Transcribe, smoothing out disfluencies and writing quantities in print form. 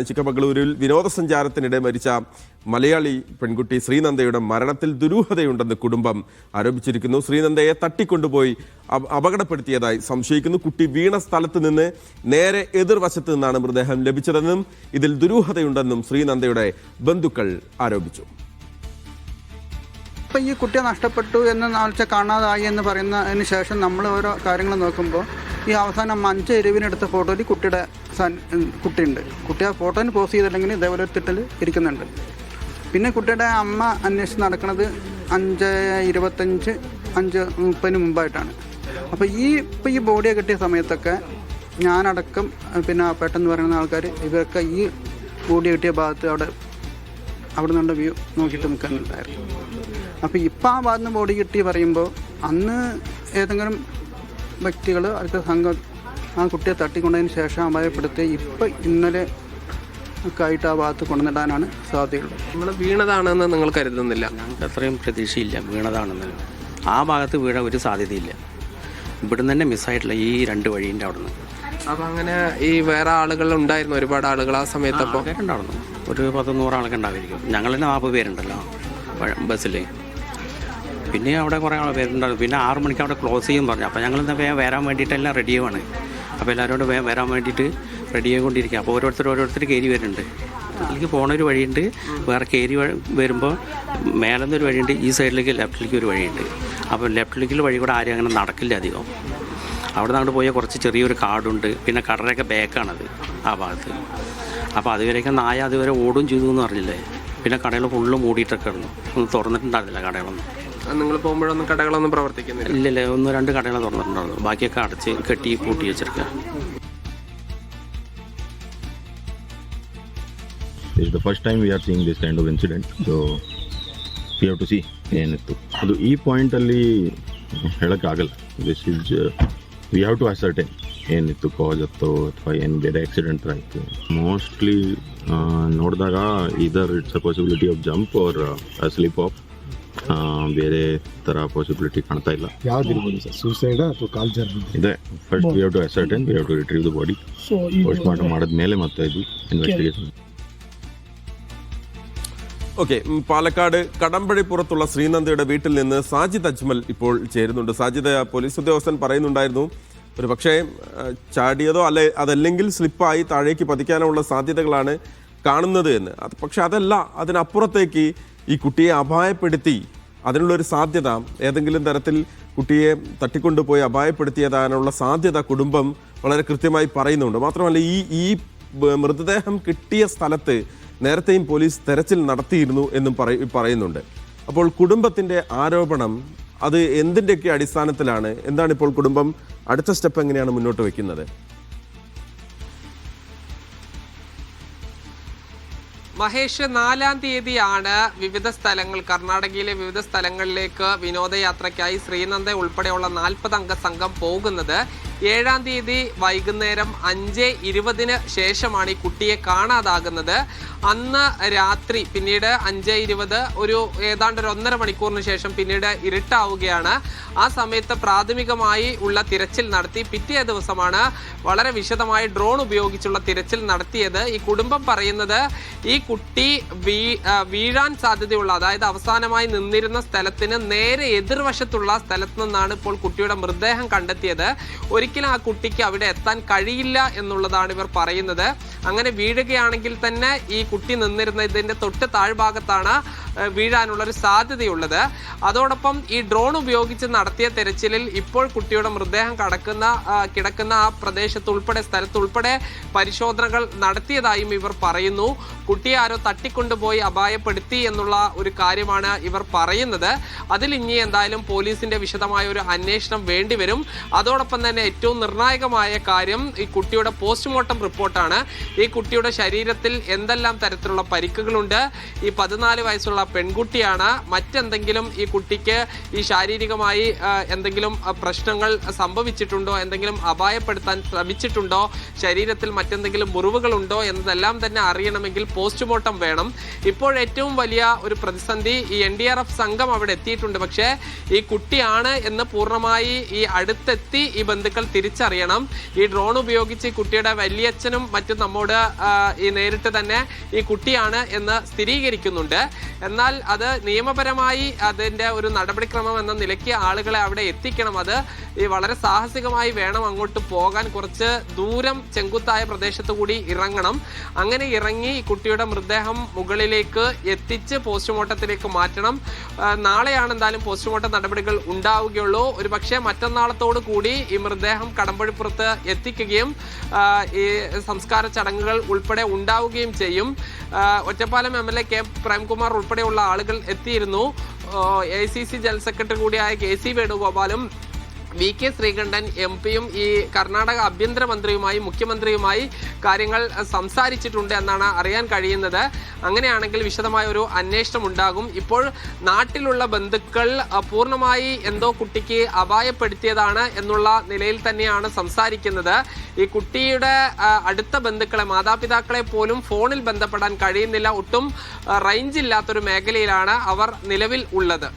ചിക്കമംഗളൂരിൽ വിനോദസഞ്ചാരത്തിനിടെ മരിച്ച മലയാളി പെൺകുട്ടി ശ്രീനന്ദയുടെ മരണത്തിൽ ദുരൂഹതയുണ്ടെന്ന് കുടുംബം ആരോപിച്ചിരിക്കുന്നു. ശ്രീനന്ദയെ തട്ടിക്കൊണ്ടുപോയി അപകടപ്പെടുത്തിയതായി സംശയിക്കുന്നു. കുട്ടി വീണ സ്ഥലത്ത് നിന്ന് നേരെ എതിർവശത്ത് നിന്നാണ് മൃതദേഹം ലഭിച്ചതെന്നും ഇതിൽ ദുരൂഹതയുണ്ടെന്നും ശ്രീനന്ദയുടെ ബന്ധുക്കൾ ആരോപിച്ചു. ഇപ്പം ഈ കുട്ടിയെ നഷ്ടപ്പെട്ടു എന്ന് നാളെ കാണാതായി എന്ന് പറയുന്നതിന് ശേഷം നമ്മൾ ഓരോ കാര്യങ്ങൾ നോക്കുമ്പോൾ ഈ അവസാനം 5 എരിവിനെടുത്ത ഫോട്ടോയിൽ കുട്ടിയുണ്ട്. കുട്ടി ആ ഫോട്ടോന് പോസ്റ്റ് ചെയ്തില്ലെങ്കിൽ ഇതേപോലെ ഒരു തിട്ടൽ ഇരിക്കുന്നുണ്ട്. പിന്നെ കുട്ടിയുടെ അമ്മ അന്വേഷിച്ച് നടക്കുന്നത് 5:25, 5:30 മുമ്പായിട്ടാണ്. അപ്പോൾ ഈ ബോഡിയെ കിട്ടിയ സമയത്തൊക്കെ ഞാനടക്കം പിന്നെ പെട്ടെന്ന് പറയുന്ന ആൾക്കാർ ഇവരൊക്കെ ഈ ബോഡി കിട്ടിയ ഭാഗത്ത് അവിടെ നിന്നുള്ള വ്യൂ നോക്കിയിട്ട് നിൽക്കുന്നുണ്ടായിരുന്നു. അപ്പോൾ ഇപ്പം ആ ഭാഗത്ത് നിന്ന് ബോഡി കിട്ടി പറയുമ്പോൾ അന്ന് ഏതെങ്കിലും വ്യക്തികൾ അടുത്ത സംഘം ആ കുട്ടിയെ തട്ടിക്കൊണ്ടതിന് ശേഷം അപായപ്പെടുത്തി ഇപ്പം ഇന്നലെ ഒക്കെ ആയിട്ട് ആ ഭാഗത്ത് കൊണ്ടുവന്നിടാനാണ് സാധ്യതയുള്ളത്. നിങ്ങൾ വീണതാണെന്ന് നിങ്ങൾ കരുതുന്നില്ല? ഞങ്ങൾക്ക് അത്രയും പ്രതീക്ഷയില്ല വീണതാണെന്ന്. ആ ഭാഗത്ത് വീഴാൻ ഒരു സാധ്യതയില്ല. ഇവിടുന്ന് തന്നെ മിസ്സായിട്ടില്ല ഈ 2 വഴീൻ്റെ അവിടെ നിന്ന്. അപ്പം അങ്ങനെ ഈ വേറെ ആളുകൾ ഉണ്ടായിരുന്നു, ഒരുപാട് ആളുകൾ ആ സമയത്ത്? അപ്പോൾ ഉണ്ടായിരുന്നു, ഒരു 10-100 ആളൊക്കെ ഉണ്ടാവുമായിരിക്കും. ഞങ്ങൾ തന്നെ 40 പേരുണ്ടല്ലോ ബസ്സിൽ. പിന്നെ അവിടെ കുറേ പേരുണ്ടായിരുന്നു. പിന്നെ 6 മണിക്ക് അവിടെ ക്ലോസ് ചെയ്യും പറഞ്ഞു. അപ്പോൾ ഞങ്ങൾ ഇന്ന് വരാൻ വേണ്ടിയിട്ടെല്ലാം റെഡിയുമാണ്. അപ്പോൾ എല്ലാവരോടും വരാൻ വേണ്ടിയിട്ട് റെഡി ആയിക്കൊണ്ടിരിക്കുക. അപ്പോൾ ഓരോരുത്തർ കയറി വരുന്നുണ്ട്. ഇതിലേക്ക് പോണൊരു വഴിയുണ്ട്, വേറെ കയറി വരുമ്പോൾ മേലെന്നൊരു വഴിയുണ്ട്, ഈ സൈഡിലേക്ക് ലെഫ്റ്റിലേക്ക് ഒരു വഴിയുണ്ട്. അപ്പോൾ ലെഫ്റ്റിലേക്കുള്ള വഴി കൂടെ ആരും അങ്ങനെ നടക്കില്ല അധികം. അവിടെ നിന്ന് അങ്ങോട്ട് പോയാൽ കുറച്ച് ചെറിയൊരു കാടുണ്ട്, പിന്നെ കടലൊക്കെ ബാക്കാണത് ആ ഭാഗത്ത്. അപ്പോൾ അതുവരെയൊക്കെ നായ അതുവരെ ഓടും ചെയ്തു എന്ന് പറഞ്ഞില്ലേ. പിന്നെ കടകൾ ഫുള്ള് മൂടിയിട്ടൊക്കെ ആയിരുന്നു, ഒന്നും തുറന്നിട്ടുണ്ടായിരുന്നില്ല കടകളൊന്നും. നിങ്ങൾ പോകുമ്പോഴൊന്നും കടകളൊന്നും പ്രവർത്തിക്കുന്നില്ല? ഇല്ലല്ലേ, 1-2 കടകൾ തുറന്നിട്ടുണ്ടായിരുന്നു, ബാക്കിയൊക്കെ അടച്ച് കെട്ടി പൂട്ടി വെച്ചിരിക്കുക. This is the first time we are seeing this kind of incident, so we have to see ಏನಿತ್ತು ಅದು ಈ ಪಾಯಿಂಟಲ್ಲಿ ಹೇಳೋಕ್ಕಾಗಲ್ಲ. This is we have to ascertain ಏನಿತ್ತು ಕಾಸ್ ಅಥವಾ ಏನು ಬೇರೆ ಆಕ್ಸಿಡೆಂಟ್ ಆಯಿತು. ಮೋಸ್ಟ್ಲಿ ನೋಡಿದಾಗ either it's a possibility of jump or slip off. ಬೇರೆ ಥರ ಪಾಸಿಬಿಲಿಟಿ ಕಾಣ್ತಾ ಇಲ್ಲ. ಯಾವ್ದಿರ್ಬೋದು ಸರ್, ಸೂಸೈಡ್ ಅಥವಾ ಕಾಲ್ ಜಾರಿ ಇದೆ. First we have to ascertain, we have to retrieve the body. Post mortem ಮಾಡಿದ್ಮೇಲೆ ಮತ್ತೆ ಇದು ಇನ್ವೆಸ್ಟಿಗೇಷನ್. ഓക്കെ, പാലക്കാട് കടമ്പഴിപ്പുറത്തുള്ള ശ്രീനന്ദയുടെ വീട്ടിൽ നിന്ന് സാജിദ് അജ്മൽ ഇപ്പോൾ ചേരുന്നുണ്ട്. സാജിദ്, പോലീസ് ഉദ്യോഗസ്ഥൻ പറയുന്നുണ്ടായിരുന്നു ഒരു പക്ഷേ ചാടിയതോ അതല്ലെങ്കിൽ സ്ലിപ്പായി താഴേക്ക് പതിക്കാനുള്ള സാധ്യതകളാണ് കാണുന്നത് എന്ന്. പക്ഷെ അതല്ല, അതിനപ്പുറത്തേക്ക് ഈ കുട്ടിയെ അപായപ്പെടുത്തി അതിനുള്ളൊരു സാധ്യത, ഏതെങ്കിലും തരത്തിൽ കുട്ടിയെ തട്ടിക്കൊണ്ടുപോയി അപായപ്പെടുത്തിയതാനുള്ള സാധ്യത കുടുംബം വളരെ കൃത്യമായി പറയുന്നുണ്ട്. മാത്രമല്ല ഈ മൃതദേഹം കിട്ടിയ സ്ഥലത്ത് നേരത്തെയും പോലീസ് തെരച്ചിൽ നടത്തിയിരുന്നു എന്നും പറയുന്നുണ്ട്. അപ്പോൾ കുടുംബത്തിൻ്റെ ആരോപണം അത് എന്തിൻ്റെയൊക്കെ അടിസ്ഥാനത്തിലാണ്? എന്താണ് ഇപ്പോൾ കുടുംബം അടുത്ത സ്റ്റെപ്പ് എങ്ങനെയാണ് മുന്നോട്ട് വയ്ക്കുന്നത്? മഹേഷ്, 4-ാം തീയതിയാണ് വിവിധ സ്ഥലങ്ങൾ, കർണാടകയിലെ വിവിധ സ്ഥലങ്ങളിലേക്ക് വിനോദയാത്രയ്ക്കായി ശ്രീനന്ദ ഉൾപ്പെടെയുള്ള 40 അംഗ സംഘം പോകുന്നത്. 7-ാം തീയതി വൈകുന്നേരം 5:20 ശേഷമാണ് ഈ കുട്ടിയെ കാണാതാകുന്നത്. അന്ന് രാത്രി പിന്നീട് 5:20 ഏതാണ്ട് 1.5 മണിക്കൂറിന് ശേഷം പിന്നീട് ഇരുട്ടാവുകയാണ്. ആ സമയത്ത് പ്രാഥമികമായി ഉള്ള തിരച്ചിൽ നടത്തി. പിറ്റേ ദിവസമാണ് വളരെ വിശദമായി ഡ്രോൺ ഉപയോഗിച്ചുള്ള തിരച്ചിൽ നടത്തിയത്. ഈ കുടുംബം പറയുന്നത് ഈ കുട്ടി വീഴാൻ സാധ്യതയുള്ള, അതായത് അവസാനമായി നിന്നിരുന്ന സ്ഥലത്തിന് നേരെ എതിർവശത്തുള്ള സ്ഥലത്ത് നിന്നാണ് ഇപ്പോൾ കുട്ടിയുടെ മൃതദേഹം കണ്ടെത്തിയത്. ഒരിക്കലും ആ കുട്ടിക്ക് അവിടെ എത്താൻ കഴിയില്ല എന്നുള്ളതാണ് ഇവർ പറയുന്നത്. അങ്ങനെ വീഴുകയാണെങ്കിൽ തന്നെ ഈ കുട്ടി നിന്നിരുന്ന ഇതിൻ്റെ തൊട്ട് താഴ്ഭാഗത്താണ് വീഴാനുള്ളൊരു സാധ്യതയുള്ളത്. അതോടൊപ്പം ഈ ഡ്രോൺ ഉപയോഗിച്ച് നടത്തിയ തെരച്ചിലിൽ ഇപ്പോൾ കുട്ടിയുടെ മൃതദേഹം കിടക്കുന്ന ആ പ്രദേശത്തുൾപ്പെടെ സ്ഥലത്തുൾപ്പെടെ പരിശോധനകൾ നടത്തിയതായും ഇവർ പറയുന്നു. കുട്ടിയെ ആരോ തട്ടിക്കൊണ്ടുപോയി അപായപ്പെടുത്തി എന്നുള്ള ഒരു കാര്യമാണ് ഇവർ പറയുന്നത്. അതിൽ ഇനി എന്തായാലും പോലീസിന്റെ വിശദമായ ഒരു അന്വേഷണം വേണ്ടിവരും. അതോടൊപ്പം തന്നെ ഏറ്റവും നിർണായകമായ കാര്യം ഈ കുട്ടിയുടെ പോസ്റ്റ്മോർട്ടം റിപ്പോർട്ടാണ്. ഈ കുട്ടിയുടെ ശരീരത്തിൽ എന്തെല്ലാം തരത്തിലുള്ള പരിക്കുകളുണ്ട്, ഈ 14 വയസ്സുള്ള പെൺകുട്ടിയാണ്, മറ്റെന്തെങ്കിലും ഈ കുട്ടിക്ക് ഈ ശാരീരികമായി എന്തെങ്കിലും പ്രശ്നങ്ങൾ സംഭവിച്ചിട്ടുണ്ടോ, എന്തെങ്കിലും അപായപ്പെടുത്താൻ ശ്രമിച്ചിട്ടുണ്ടോ, ശരീരത്തിൽ മറ്റെന്തെങ്കിലും മുറിവുകളുണ്ടോ എന്നതെല്ലാം തന്നെ അറിയണമെങ്കിൽ പോസ്റ്റ്മോർട്ടം വേണം. ഇപ്പോൾ ഏറ്റവും വലിയ ഒരു പ്രതിസന്ധി, ഈ NDRF സംഘം അവിടെ എത്തിയിട്ടുണ്ട്. പക്ഷേ ഈ കുട്ടിയാണ് എന്ന് പൂർണ്ണമായി ഈ അടുത്തെത്തി ഈ ബന്ധുക്കൾ ബന്ധുക്കൾ തിരിച്ചറിയണം. ഈ ഡ്രോൺ ഉപയോഗിച്ച് ഈ കുട്ടിയുടെ വലിയച്ഛനും മറ്റും നമ്മോട് ഈ നേരിട്ട് തന്നെ ഈ കുട്ടിയാണ് എന്ന് സ്ഥിരീകരിക്കുന്നുണ്ട്. എന്നാൽ അത് നിയമപരമായി അതിൻ്റെ ഒരു നടപടിക്രമം എന്ന നിലയ്ക്ക് ആളുകളെ അവിടെ എത്തിക്കണം. അത് ഈ വളരെ സാഹസികമായി വേണം അങ്ങോട്ട് പോകാൻ. കുറച്ച് ദൂരം ചെങ്കുത്തായ പ്രദേശത്ത് കൂടി ഇറങ്ങണം. അങ്ങനെ ഇറങ്ങി ഈ കുട്ടിയുടെ മൃതദേഹം മുകളിലേക്ക് എത്തിച്ച് പോസ്റ്റ്മോർട്ടത്തിലേക്ക് മാറ്റണം. നാളെയാണ് എന്തായാലും പോസ്റ്റ്മോർട്ടം നടപടികൾ ഉണ്ടാവുകയുള്ളൂ. ഒരു പക്ഷേ മറ്റന്നാളത്തോടു കൂടി ഈ മൃതദേഹം കടമ്പഴിപ്പുറത്ത് എത്തിക്കുകയും ഈ സംസ്കാര ചടങ്ങുകൾ ഉൾപ്പെടെ ഉണ്ടാവുകയും ചെയ്യും. ഒറ്റപ്പാലം MLA കെ പ്രേംകുമാർ ഉൾപ്പെടെയുള്ള ആളുകൾ എത്തിയിരുന്നു. AICC ജനറൽ സെക്രട്ടറി കൂടിയായ KC വേണുഗോപാലും VK ശ്രീകണ്ഠൻ MP-യും ഈ കർണാടക ആഭ്യന്തരമന്ത്രിയുമായി മുഖ്യമന്ത്രിയുമായി കാര്യങ്ങൾ സംസാരിച്ചിട്ടുണ്ട് എന്നാണ് അറിയാൻ കഴിയുന്നത്. അങ്ങനെയാണെങ്കിൽ വിശദമായ ഒരു അന്വേഷണം ഉണ്ടാകും. ഇപ്പോൾ നാട്ടിലുള്ള ബന്ധുക്കൾ പൂർണ്ണമായി എന്തോ കുട്ടിക്ക് അപായപ്പെടുത്തിയതാണ് എന്നുള്ള നിലയിൽ തന്നെയാണ് സംസാരിക്കുന്നത്. ഈ കുട്ടിയുടെ അടുത്ത ബന്ധുക്കളെ, മാതാപിതാക്കളെ പോലും ഫോണിൽ ബന്ധപ്പെടാൻ കഴിയുന്നില്ല. ഒട്ടും റേഞ്ച് ഇല്ലാത്തൊരു മേഖലയിലാണ് അവർ നിലവിൽ ഉള്ളത്.